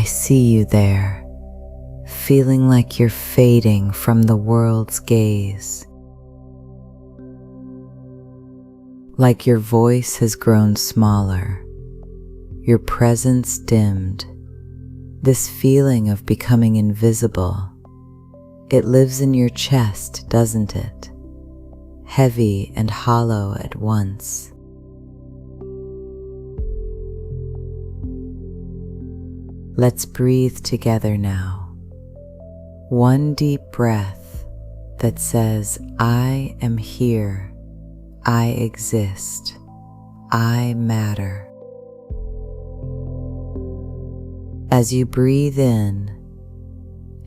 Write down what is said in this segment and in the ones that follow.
see you there, feeling like you're fading from the world's gaze. Like your voice has grown smaller, your presence dimmed. This feeling of becoming invisible, it lives in your chest, doesn't it? Heavy and hollow at once. Let's breathe together now. One deep breath that says, I am here, I exist, I matter. As you breathe in,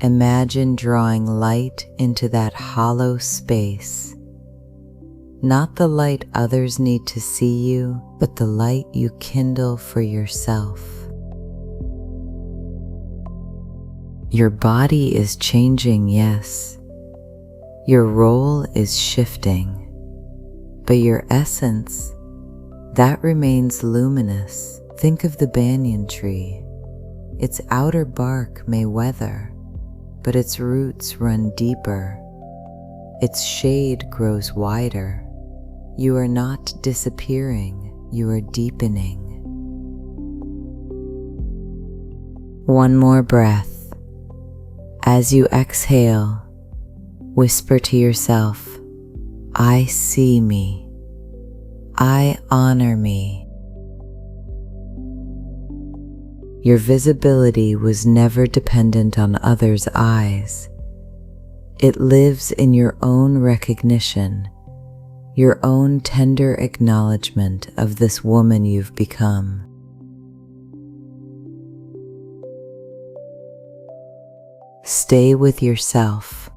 imagine drawing light into that hollow space. Not the light others need to see you, but the light you kindle for yourself. Your body is changing, yes. Your role is shifting, but your essence, that remains luminous. Think of the banyan tree. Its outer bark may weather, but its roots run deeper. Its shade grows wider. You are not disappearing, you are deepening. One more breath. As you exhale, whisper to yourself, I see me. I honor me. Your visibility was never dependent on others' eyes. It lives in your own recognition, your own tender acknowledgement of this woman you've become. Stay with yourself.